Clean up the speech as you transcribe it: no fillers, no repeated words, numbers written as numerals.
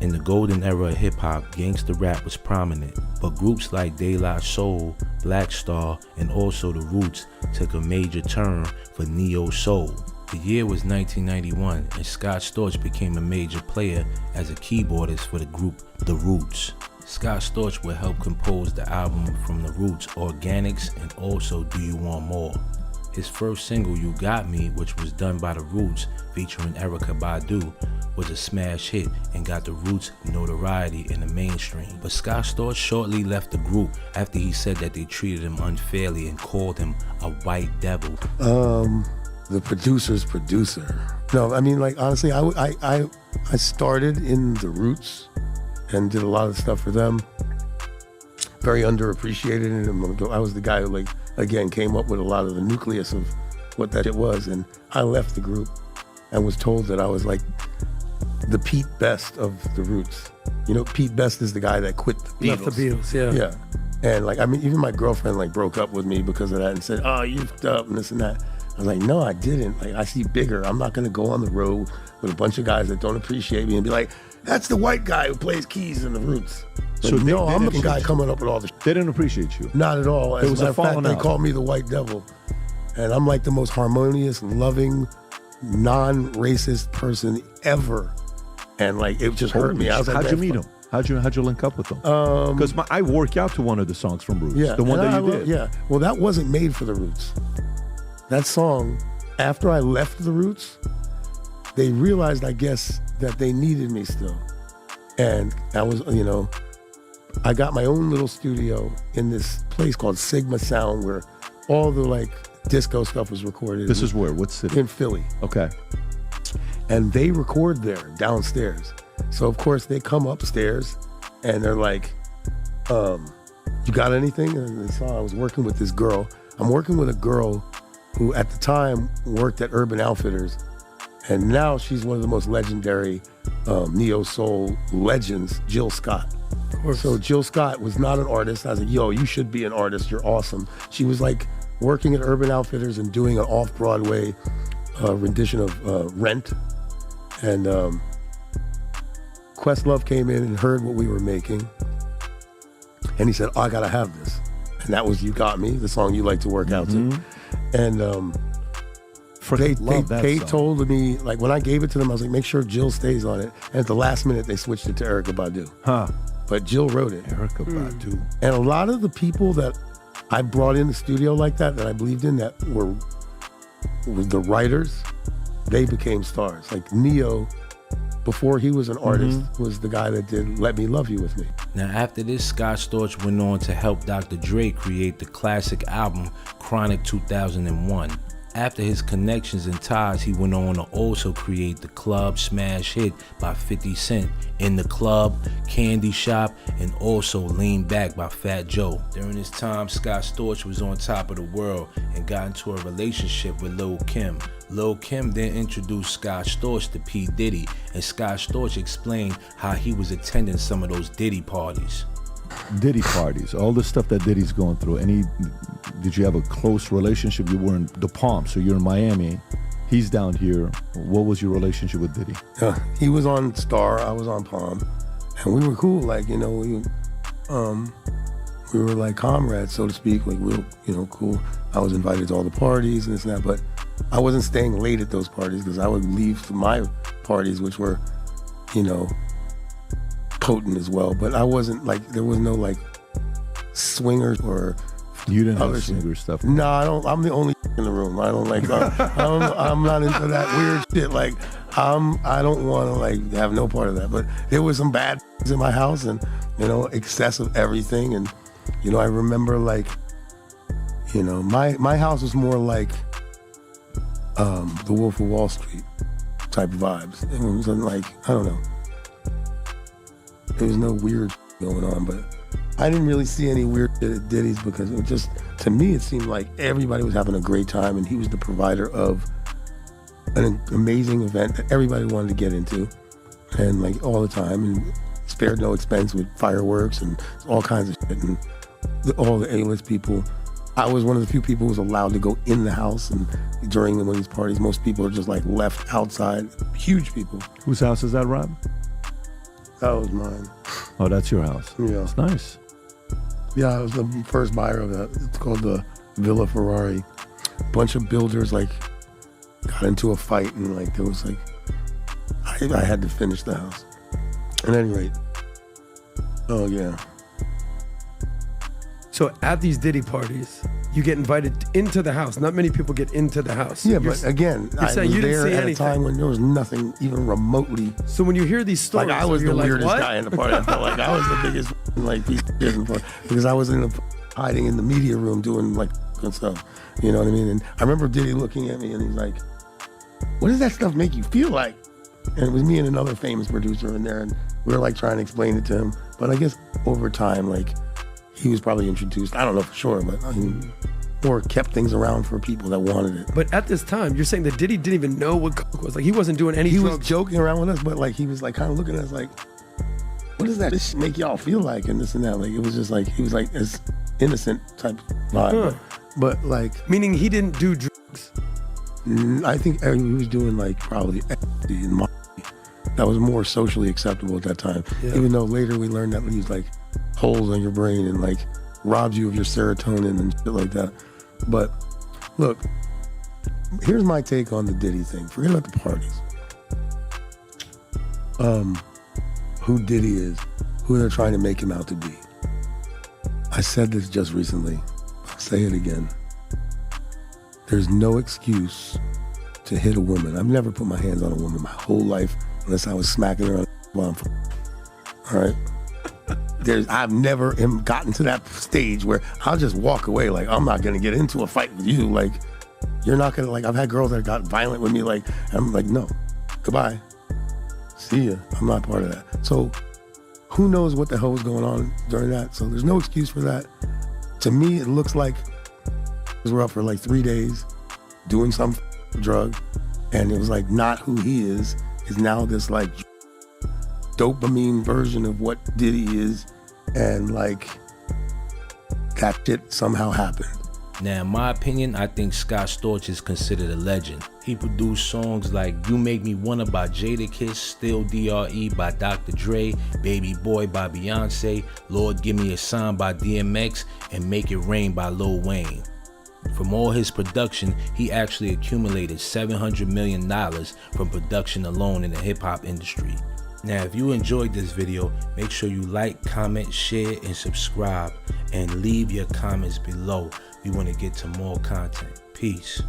In the golden era of hip-hop, gangsta rap was prominent, but groups like De La Soul, Black Star, and also The Roots took a major turn for neo-soul. The year was 1991, and Scott Storch became a major player as a keyboardist for the group The Roots. Scott Storch would help compose the album from The Roots, Organics, and also Do You Want More. His first single, You Got Me, which was done by The Roots, featuring Erykah Badu, was a smash hit and got The Roots notoriety in the mainstream. But Scott Storch shortly left the group after he said that they treated him unfairly and called him a white devil. The producer's producer. No, I mean, like, honestly, I started in The Roots and did a lot of stuff for them. Very underappreciated, and I was the guy who, like, again, came up with a lot of the nucleus of what that shit was. And I left the group and was told that I was like the Pete Best of The Roots. You know, Pete Best is the guy that quit the Beatles. Left the Beatles, yeah. Yeah. And like, I mean, even my girlfriend like broke up with me because of that and said, oh, you fucked up and this and that. I was like, no, I didn't. Like, I see bigger. I'm not gonna go on the road with a bunch of guys that don't appreciate me and be like, that's the white guy who plays keys in The Roots. But so no, I'm the guy coming up with all the shit. They didn't appreciate you. Not at all. As it was a matter of fact, they called me the white devil. And I'm like the most harmonious, loving, non-racist person ever. And like, it just hurt me. I was like, how'd you meet him? How'd you link up with them? Because I work out to one of the songs from Roots. Yeah, the one that you did. Yeah. Well, that wasn't made for The Roots. That song, after I left The Roots, they realized, I guess, that they needed me still. And I was, you know, I got my own little studio in this place called Sigma Sound where all the like disco stuff was recorded. This is where? What city? In Philly. Okay. And they record there downstairs. So of course they come upstairs and they're like, you got anything? And they saw I was working with this girl. I'm working with a girl who at the time worked at Urban Outfitters. And now she's one of the most legendary neo-soul legends, Jill Scott. Of course. So Jill Scott was not an artist. I was like, yo, you should be an artist. You're awesome. She was like working at Urban Outfitters and doing an off-Broadway rendition of Rent. And Questlove came in and heard what we were making. And he said, oh, I gotta have this. And that was You Got Me, the song you like to work out to. And they told me, like when I gave it to them, I was like, make sure Jill stays on it. And at the last minute, they switched it to Erykah Badu. Huh. But Jill wrote it. Erykah Badu. And a lot of the people that I brought in the studio like that I believed in, that were the writers, they became stars. Like Neo, before he was an artist, was the guy that did Let Me Love You With Me. Now after this, Scott Storch went on to help Dr. Dre create the classic album Chronic 2001. After his connections and ties, he went on to also create the club smash hit by 50 Cent, In the Club, Candy Shop, and also Lean Back by Fat Joe. During this time, Scott Storch was on top of the world and got into a relationship with Lil' Kim. Lil' Kim then introduced Scott Storch to P. Diddy, and Scott Storch explained how he was attending some of those Diddy parties. Diddy parties, all the stuff that Diddy's going through. Did you have a close relationship? You were in the Palm, so you're in Miami. He's down here. What was your relationship with Diddy? He was on Star, I was on Palm, and we were cool. Like, you know, we were like comrades, so to speak. Like, we were, you know, cool. I was invited to all the parties and this and that, but I wasn't staying late at those parties because I would leave to my parties, which were, you know, potent as well. But I wasn't like, there was no like swingers or you didn't other have swinger stuff. No, I don't. I'm the only in the room. I don't like. I'm not into that weird shit. Like, I don't want to like have no part of that. But there was some bad in my house, and you know, excess of everything. And you know, I remember like, you know, my house was more like the Wolf of Wall Street type vibes. It wasn't like, I don't know. There was no weird going on, but I didn't really see any weird shit at Diddy's because it was just, to me, it seemed like everybody was having a great time and he was the provider of an amazing event that everybody wanted to get into and like all the time, and spared no expense with fireworks and all kinds of shit, and all the A-list people. I was one of the few people who was allowed to go in the house, and during one of these parties, most people are just like left outside, huge people. Whose house is that, Rob? That was mine. Oh, that's your house. Yeah. It's nice. Yeah, I was the first buyer of that. It's called the Villa Ferrari. Bunch of builders like got into a fight and like there was like I had to finish the house. At any rate. Oh yeah. So at these Diddy parties, you get invited into the house. Not many people get into the house. Yeah, You're but again, I was saying you didn't there see at anything. a time when there was nothing even remotely. So when you hear these stories, Like I was you're the like, weirdest what? guy in the party. I felt like I was the biggest like piece of shit in the party because I was hiding in the media room doing like and stuff. You know what I mean? And I remember Diddy looking at me and he's like, "What does that stuff make you feel like?" And it was me and another famous producer in there, and we were like trying to explain it to him. But I guess over time, like he was probably introduced. I don't know for sure, but I mean, or kept things around for people that wanted it. But at this time, you're saying that Diddy didn't even know what coke was. Like he wasn't doing any He drugs. was joking around with us, but like he was like kind of looking at us like, "What does that shit make y'all feel like?" And this and that. Like it was just like he was like this innocent type vibe, but like Meaning he didn't do drugs. I think he was doing like probably ecstasy and Molly. That was more socially acceptable at that time. Yeah. Even though later we learned that leaves like holes in your brain and like robs you of your serotonin and shit like that. But look, here's my take on the Diddy thing. Forget about the parties. Who Diddy is, who they're trying to make him out to be. I said this just recently. I'll say it again. There's no excuse to hit a woman. I've never put my hands on a woman my whole life unless I was smacking her on while I'm all right? I've never gotten to that stage where I'll just walk away like, I'm not gonna get into a fight with you. Like, you're not gonna, like, I've had girls that got violent with me, like, I'm like, no, goodbye. See ya. I'm not part of that. So who knows what the hell was going on during that? So there's no excuse for that. To me, it looks like we're up for like 3 days doing some drug, and it was like not who he is now this like dopamine version of what Diddy is, and like that shit somehow happened. Now, in my opinion, I think Scott Storch is considered a legend. He produced songs like You Make Me Wanna by Jadakiss, Still DRE by Dr. Dre, Baby Boy by Beyonce, Lord Give Me a Sign by DMX, and Make It Rain by Lil Wayne. From all his production, he actually accumulated $700 million from production alone in the hip-hop industry. Now, if you enjoyed this video, make sure you like, comment, share, and subscribe, and leave your comments below. We want to get to more content. Peace.